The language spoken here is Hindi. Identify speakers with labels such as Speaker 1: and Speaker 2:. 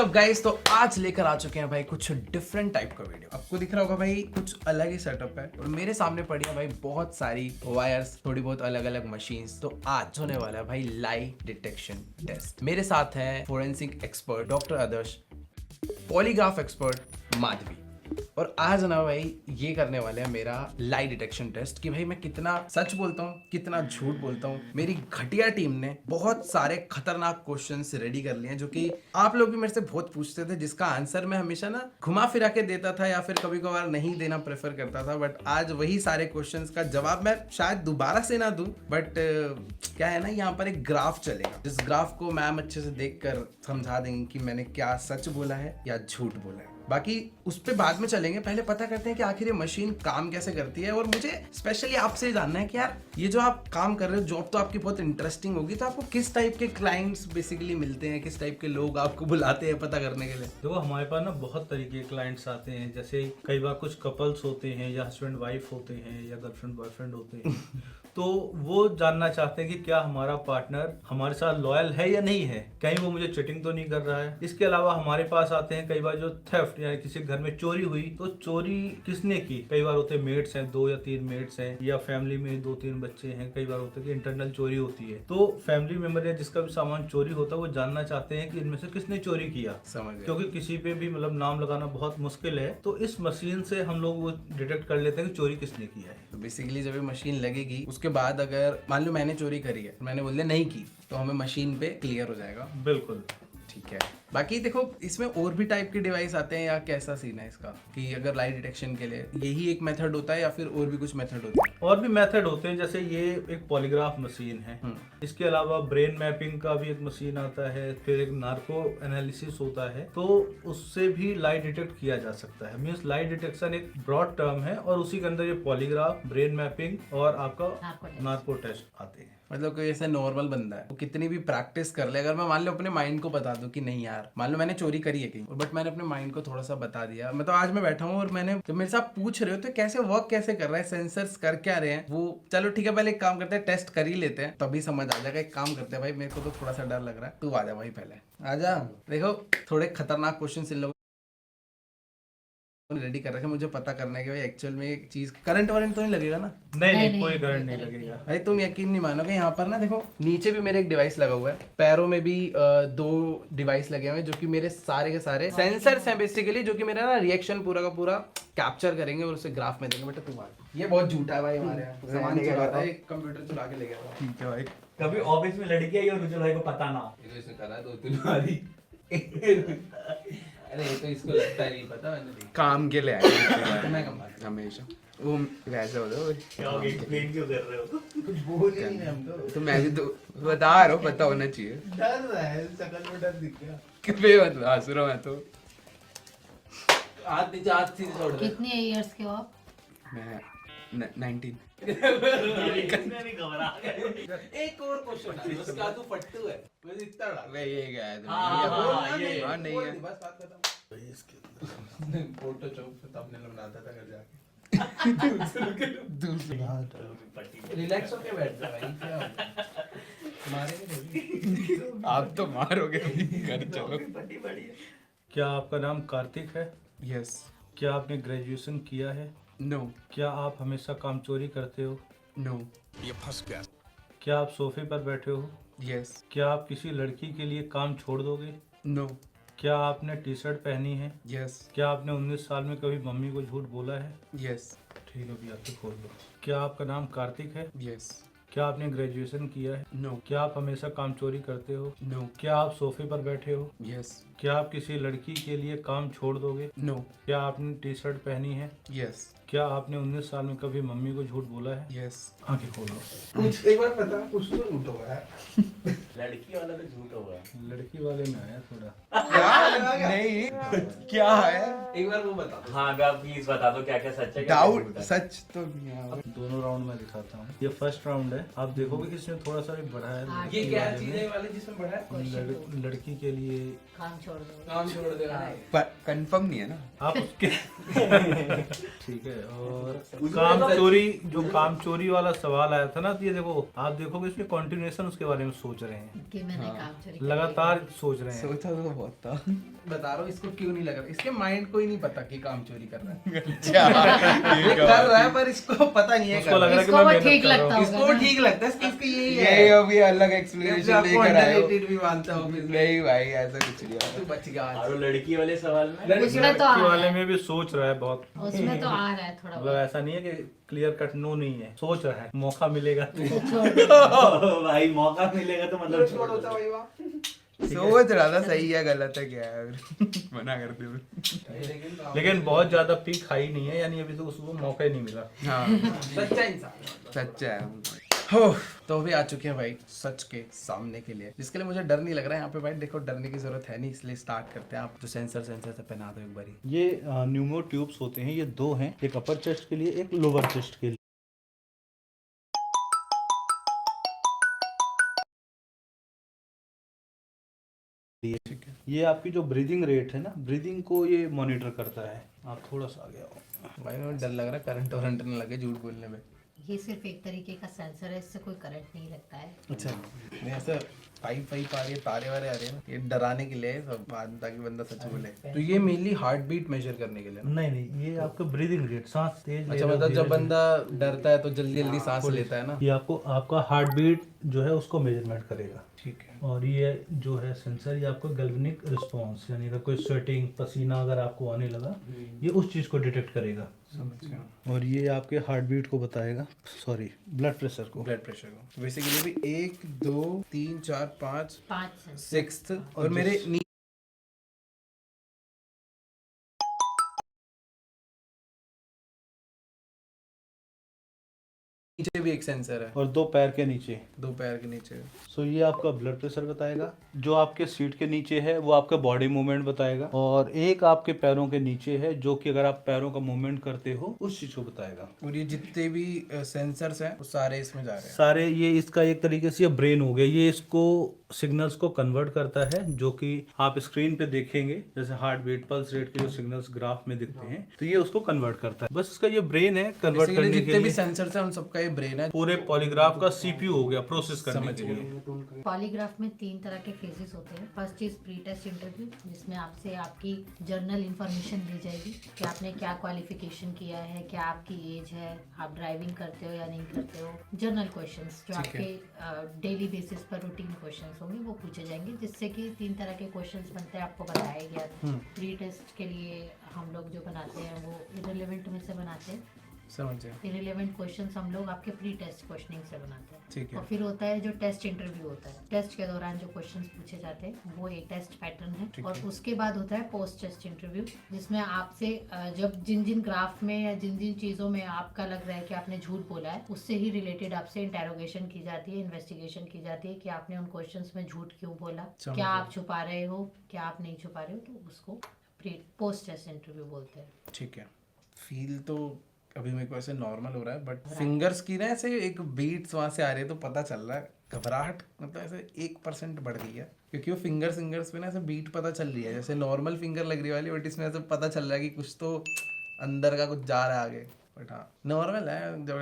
Speaker 1: व्हाट्सअप गाइस, तो आज लेकर आ चुके हैं भाई कुछ डिफरेंट टाइप का वीडियो। आपको दिख रहा होगा भाई कुछ अलग ही सेटअप है और मेरे सामने पड़ी है भाई बहुत सारी वायर्स, थोड़ी बहुत अलग अलग मशीन्स। तो आज होने वाला है भाई लाई डिटेक्शन टेस्ट। मेरे साथ है फोरेंसिक एक्सपर्ट डॉक्टर आदर्श, पॉलीग्राफ एक्सपर्ट माधवी, और आज ना भाई ये करने वाले हैं मेरा लाई डिटेक्शन टेस्ट कि भाई मैं कितना सच बोलता हूँ कितना झूठ बोलता हूँ। मेरी घटिया टीम ने बहुत सारे खतरनाक क्वेश्चंस रेडी कर लिए हैं जो कि आप लोग भी मेरे से बहुत पूछते थे, जिसका आंसर मैं हमेशा ना घुमा फिरा के देता था या फिर कभी कभार नहीं देना प्रेफर करता था। बट आज वही सारे क्वेश्चंस का जवाब मैं शायद दोबारा से ना दूं, बट क्या है ना, यहाँ पर एक ग्राफ चलेगा जिस ग्राफ को मैम अच्छे से देख कर समझा देंगे कि मैंने क्या सच बोला है या झूठ बोला है। बाकी उस पे बाद में चलेंगे, पहले पता करते हैं कि आखिर ये मशीन काम कैसे करती है। और मुझे स्पेशली आपसे जानना है कि यार ये जो आप काम कर रहे हो, जॉब तो आपकी बहुत इंटरेस्टिंग होगी, तो आपको किस टाइप के क्लाइंट्स बेसिकली मिलते हैं, किस टाइप के लोग आपको बुलाते हैं पता करने के लिए?
Speaker 2: देखो हमारे पास ना बहुत तरीके के क्लाइंट्स आते हैं। जैसे कई बार कुछ कपल्स होते हैं या हस्बैंड वाइफ होते हैं या गर्लफ्रेंड बॉयफ्रेंड होते हैं तो वो जानना चाहते हैं कि क्या हमारा पार्टनर हमारे साथ लॉयल है या नहीं है, कहीं वो मुझे चीटिंग तो नहीं कर रहा है। इसके अलावा हमारे पास आते हैं कई बार जो थेफ्ट यानी किसी घर में चोरी हुई तो चोरी किसने की। कई बार होते मेड्स हैं, 2 या 3 मेड्स हैं, या फैमिली में 2-3 बच्चे हैं। कई बार होता है कि इंटरनल चोरी होती है, तो फैमिली मेंबर या जिसका भी सामान चोरी होता है वो जानना चाहते हैं कि इनमें से किसने चोरी किया।
Speaker 1: समझ गए।
Speaker 2: क्योंकि किसी पे भी मतलब नाम लगाना बहुत मुश्किल है, तो इस मशीन से हम लोग वो डिटेक्ट कर लेते हैं कि चोरी किसने किया है।
Speaker 1: तो बेसिकली जब ये मशीन लगेगी उसके बाद अगर मान लो मैंने चोरी करी है, मैंने बोल दिया नहीं की, तो हमें मशीन पे क्लियर हो जाएगा।
Speaker 2: बिल्कुल
Speaker 1: ठीक है। बाकी देखो इसमें और भी टाइप के डिवाइस आते हैं या कैसा सीन है इसका, कि अगर लाइट डिटेक्शन के लिए यही एक मेथड होता है या फिर और भी कुछ मेथड होता है?
Speaker 2: और भी मेथड होते हैं, जैसे ये एक पॉलीग्राफ मशीन है। इसके अलावा ब्रेन मैपिंग का भी एक मशीन आता है, फिर एक नार्को एनालिसिस होता है, तो उससे भी लाइट डिटेक्ट किया जा सकता है। मीन्स लाइट डिटेक्शन एक ब्रॉड टर्म है और उसी के अंदर ये पॉलीग्राफ, ब्रेन मैपिंग और आपका नार्को टेस्ट आते हैं।
Speaker 1: मतलब कोई ऐसा नॉर्मल बंदा है वो कितनी भी प्रैक्टिस कर ले, अगर मैं मान लो अपने माइंड को बता दूं कि नहीं यार, मान लो मैंने चोरी करी है कहीं, बट मैंने अपने माइंड को थोड़ा सा बता दिया, मतलब आज मैं बैठा हूँ और मैंने जब मेरे साथ पूछ रहे हो तो कैसे वर्क कैसे कर रहा है, सेंसर्स कर क्या रहे हैं वो, चलो ठीक है पहले एक काम करते हैं, टेस्ट कर ही लेते हैं तभी समझ आ जाएगा। एक काम करते हैं भाई, मेरे को तो थोड़ा सा डर लग रहा है, तू आ जा भाई, पहले आ जा। देखो थोड़े खतरनाक क्वेश्चन इन लोगों रेडी कर रखे, मुझे पता करना है कि भाई एक्चुअल में एक चीज करंट वारंट तो नहीं लगेगा ना?
Speaker 2: नहीं, कोई करंट नहीं लगेगा।
Speaker 1: भाई तुम यकीन नहीं मानोगे, यहाँ पर ना देखो नीचे भी मेरे एक डिवाइस लगा हुआ है, पैरों में भी 2 डिवाइस लगे हुए हैं जो कि मेरे सारे के सारे सेंसर्स हैं बेसिकली, जो कि मेरा ना रिएक्शन पूरा का पूरा कैप्चर करेंगे और उसे ग्राफ में देंगे। बेटा तुम आ, ये बहुत झूठा है भाई, हमारे यहाँ सामान चुराता है, कंप्यूटर चुरा के ले गया था।
Speaker 2: ठीक है भाई।
Speaker 3: कभी ऑफिस में लड़की आई और रुजल भाई को पता ना।
Speaker 4: ये तो इसने करा 2-3 बारी। अरे ये तो इसको लगता है नहीं पता, मैंने
Speaker 5: काम के लिए आया
Speaker 1: मैं कम
Speaker 5: हमेशा वो वैसे होता है।
Speaker 3: क्या हो गया, एक्सप्लेन क्यों कर रहे हो?
Speaker 1: कुछ बोल ही नहीं हम
Speaker 5: तो मैं भी तो बता रहा हूँ, पता होना चाहिए।
Speaker 1: डर रहा है, शकल में डर दिख गया।
Speaker 5: क्यों हंस रहा हूँ मैं तो?
Speaker 4: हाथ नीचे, हाथ सीधे छोड़ दे।
Speaker 6: कितने इयर्स के हो आप?
Speaker 5: मैं 19।
Speaker 3: इसमें भी घबरा गए।
Speaker 4: एक और क्वेश्चन उसका तू फट्टू है, बस इतना डाल।
Speaker 5: मैं ये गया था।
Speaker 3: हाँ,
Speaker 5: ये
Speaker 3: ये
Speaker 5: हाँ नहीं है।
Speaker 4: बस बात खत्म। फोटो चौक पे thumbnail बनाता था घर जाके। रिलैक्स होके बैठ जा भाई, क्या हो गया? मारेंगे नहीं।
Speaker 5: आप तो मारोगे। घर चलो।
Speaker 2: क्या आपका नाम कार्तिक है?
Speaker 5: यस।
Speaker 2: क्या आपने ग्रेजुएशन किया है?
Speaker 5: नो।
Speaker 2: क्या आप हमेशा काम चोरी करते हो?
Speaker 5: नो।
Speaker 2: क्या आप सोफे पर बैठे हो?
Speaker 5: यस।
Speaker 2: क्या आप किसी लड़की के लिए काम छोड़ दोगे?
Speaker 5: नो।
Speaker 2: क्या आपने टी शर्ट पहनी है?
Speaker 5: यस।
Speaker 2: क्या आपने 19 साल में कभी मम्मी को झूठ बोला है?
Speaker 5: यस।
Speaker 2: ठीक है भैया, तो खोल दो। क्या आपका नाम कार्तिक है?
Speaker 5: यस।
Speaker 2: क्या आपने ग्रेजुएशन किया है?
Speaker 5: नो।
Speaker 2: क्या आप हमेशा काम चोरी करते हो?
Speaker 5: नो।
Speaker 2: क्या आप सोफे पर बैठे हो?
Speaker 5: यस।
Speaker 2: क्या आप किसी लड़की के लिए काम छोड़ दोगे?
Speaker 5: नो।
Speaker 2: क्या आपने टी शर्ट पहनी है?
Speaker 5: यस।
Speaker 2: क्या आपने 19 साल में कभी मम्मी को झूठ बोला है?
Speaker 5: यस।
Speaker 2: आंखें खोलो।
Speaker 1: कुछ एक बार पता, कुछ तो झूठ होगा यार।
Speaker 3: लड़की वाला तो झूठ होगा।
Speaker 2: लड़की वाले में आया थोड़ा।
Speaker 5: क्या? नहीं क्या है?
Speaker 4: एक बार वो बता दो।
Speaker 3: हाँ अगर आप प्लीज बता दो क्या क्या सच है क्या
Speaker 5: डाउट
Speaker 3: झूठ है।
Speaker 5: सच तो नहीं है।
Speaker 2: दोनों राउंड में दिखाता हूँ। ये फर्स्ट राउंड है, आप देखोगे कि इसमें थोड़ा सा भी बढ़ा है।
Speaker 6: हाँ,
Speaker 4: ये
Speaker 2: लड़की
Speaker 4: क्या
Speaker 2: वाले
Speaker 4: चीज
Speaker 2: में।
Speaker 4: है वाले जिसमें बढ़ा है?
Speaker 2: लड़की के लिए
Speaker 6: काम छोड़ दो।
Speaker 4: काम छोड़ दे रहा है।
Speaker 5: पर कंफर्म नहीं है ना।
Speaker 2: आप उसके ठीक है। और काम चोरी, जो काम चोरी वाला सवाल आया था ना, तो ये देखो आप देखोगे इसमें कंटिन्यूएशन उसके बारे में सोच रहे हैं,
Speaker 6: कि मैंने काम चोरी किया।
Speaker 2: लगातार सोच रहे हैं।
Speaker 5: सोचा तो बहुत था।
Speaker 1: बता रहा हूँ इसको क्यों नहीं लग रहा, इसके माइंड को ही नहीं पता कि काम चोरी कर रहा है।
Speaker 5: अच्छा
Speaker 1: ये कर रहा है पर इसको पता नहीं है
Speaker 2: उसको
Speaker 1: कर
Speaker 2: लग
Speaker 1: रहा
Speaker 2: रहा है कि
Speaker 6: इसको
Speaker 2: मैं
Speaker 6: वो
Speaker 2: मेहनत
Speaker 6: ठीक
Speaker 2: कर रहा
Speaker 6: लगता
Speaker 2: हूँ।
Speaker 6: होगा
Speaker 1: है। इसको
Speaker 6: ना।
Speaker 1: ठीक लगता है इसकी यही
Speaker 5: ये
Speaker 1: है।
Speaker 5: अभी अलग एक्सप्लेनेशन लेकर आए हो।
Speaker 1: भी मानता हूँ फिर।
Speaker 5: नहीं भाई ऐसा कुछ नहीं है।
Speaker 1: तू बच गया आज।
Speaker 3: और वो लड़की वाले सवाल में
Speaker 6: उसमें तो आ
Speaker 2: लड़की वाले
Speaker 6: रहा है,
Speaker 2: में भी सोच रहा है बहुत।
Speaker 6: उसमें तो आ रहा है थोड़ा
Speaker 2: मतलब ऐसा नहीं है कि क्लियर कट नो नहीं है, सोच रहा है मौका मिलेगा तो।
Speaker 6: बहुत। छोड़ दो।
Speaker 3: भाई मौका मिलेगा तो मतलब
Speaker 1: छोड़ होता भाई वाह।
Speaker 5: सोच रहा था सही है गलत है क्या है। मना कर दे।
Speaker 2: लेकिन बहुत ज्यादा पीक हाई नहीं है, यानी अभी तो उसको मौका ही नहीं मिला।
Speaker 5: हाँ
Speaker 1: सच्चा इंसान।
Speaker 5: सच्चा है।
Speaker 1: हो तो भी आ चुके हैं भाई सच के सामने के लिए, जिसके लिए मुझे डर नहीं लग रहा है यहाँ पे भाई। देखो डरने की जरूरत है नहीं, इसलिए स्टार्ट करते हैं। आप जो सेंसर से पहना दो एक बारी।
Speaker 2: ये न्यूमो ट्यूब्स होते हैं, ये दो हैं, एक अपर चेस्ट के लिए, एक लोअर चेस्ट के लिए। ये आपकी जो ब्रीदिंग रेट है ना, ब्रीदिंग को ये मॉनिटर करता है। आप थोड़ा सा आगे आओ।
Speaker 1: भाई मुझे डर लग रहा है करंट वरंट न लगे झूठ बोलने में।
Speaker 6: ये सिर्फ एक तरीके का सेंसर है, इससे कोई करंट नहीं लगता है।
Speaker 1: अच्छा नहीं ऐसा पाइप वाइप आ रही है, तारे वारे आ रही है ना, ये डराने के लिए है सब बाद, ताकि बंदा सच बोले। तो ये मेनली हार्ट बीट मेजर करने के लिए ना?
Speaker 2: नहीं, ये आपका ब्रीदिंग रेट, सांस तेज ले
Speaker 1: अच्छा
Speaker 2: रहे हो,
Speaker 1: मतलब जब
Speaker 2: धीरे
Speaker 1: बंदा डरता है तो जल्दी जल्दी सांस लेता है ना?
Speaker 2: ये आपको आपका हार्ट बीट जो है उसको मेजरमेंट करेगा।
Speaker 1: ठीक है।
Speaker 2: और ये जो है सेंसर, ये आपको गैल्वेनिक रिस्पांस, यानी अगर कोई स्वेटिंग, पसीना अगर आपको आने लगा, ये उस चीज़ को डिटेक्ट करेगा।
Speaker 1: समझ गया।
Speaker 2: और ये आपके हार्ट बीट को बताएगा, सॉरी ब्लड प्रेशर को।
Speaker 1: ब्लड प्रेशर को बेसिकली भी 1 2 3 4 5
Speaker 6: 5 सेंसर।
Speaker 1: 6th और मेरे नीचे भी एक सेंसर है,
Speaker 2: और दो पैर के नीचे।
Speaker 1: 2 पैर के नीचे।
Speaker 2: सो ये आपका ब्लड प्रेशर बताएगा, जो आपके सीट के नीचे है वो आपका बॉडी मूवमेंट बताएगा, और एक आपके पैरों के नीचे है जो कि अगर आप पैरों का मूवमेंट करते हो उस चीज को बताएगा।
Speaker 1: और ये जितने भी सेंसर्स हैं वो सारे इसमें जा रहे हैं।
Speaker 2: सारे ये इसका एक तरीके से ब्रेन हो गया, ये इसको सिग्नल्स को कन्वर्ट करता है, जो कि आप स्क्रीन पे देखेंगे, जैसे हार्ट बीट, पल्स रेट के जो सिग्नल्स ग्राफ में दिखते हैं, तो ये उसको कन्वर्ट करता है। बस इसका ये ब्रेन है कन्वर्ट
Speaker 1: Basically
Speaker 2: करने के
Speaker 1: जितने भी
Speaker 2: लिए।
Speaker 1: सेंसर्स हैं उन सबका ये ब्रेन है।
Speaker 2: पूरे पॉलीग्राफ का सीपीयू हो गया प्रोसेस करने
Speaker 1: समझ
Speaker 2: के लिए।
Speaker 6: पॉलीग्राफ में 3 तरह के फेजेस होते हैं। First is pre test interview, जिसमें आपसे आपकी जर्नल इंफॉर्मेशन ली जाएगी कि आपने क्या क्वालिफिकेशन किया है, क्या आपकी एज है, आप ड्राइविंग करते हो या नहीं करते हो। जर्नल क्वेश्चंस जो
Speaker 1: ठीक है।
Speaker 6: आपके डेली बेसिस पर रूटीन क्वेश्चंस होंगे वो पूछे जाएंगे, जिससे कि 3 तरह के क्वेश्चंस बनते हैं, आपको बताया गया। प्री टेस्ट के लिए हम लोग जो बनाते हैं वो इररिलेवेंट में से बनाते हैं।
Speaker 1: समझ गया।
Speaker 6: इररिलेवेंट क्वेश्चंस हम लोग आपके प्री टेस्ट क्वेश्चनिंग से बनाते हैं।
Speaker 1: ठीक है।
Speaker 6: और फिर होता है जो टेस्ट इंटरव्यू होता है। टेस्ट के दौरान जो क्वेश्चंस पूछे जाते हैं वो एक टेस्ट पैटर्न है।
Speaker 1: ठीक
Speaker 6: और
Speaker 1: है।
Speaker 6: उसके बाद होता है पोस्ट टेस्ट इंटरव्यू, जिसमें आपसे जब जिन जिन ग्राफ में या जिन जिन चीज़ों में आपका लग रहा है कि आपने झूठ बोला है, उससे ही रिलेटेड आपसे इंटेरोगेशन की जाती है, इन्वेस्टिगेशन की जाती है कि आपने उन क्वेश्चंस में झूठ क्यों बोला,
Speaker 1: समझ
Speaker 6: क्या
Speaker 1: गया।
Speaker 6: आप छुपा रहे हो, क्या आप नहीं छुपा रहे हो। तो उसको पोस्ट टेस्ट इंटरव्यू बोलते हैं।
Speaker 1: ठीक है। फील तो अभी मेरे को ऐसे नॉर्मल हो रहा है, बट फिंगर्स की ना ऐसे एक बीट्स वहां से आ रही है तो पता चल रहा है घबराहट मतलब ऐसे 1% बढ़ गई है, क्योंकि वो फिंगर्स पे ना ऐसे बीट पता चल रही है, जैसे नॉर्मल फिंगर लग रही वाली, बट इसमें ऐसे पता चल रहा है कि कुछ तो अंदर का कुछ जा रहा है आगे। बट हाँ नॉर्मल है, जब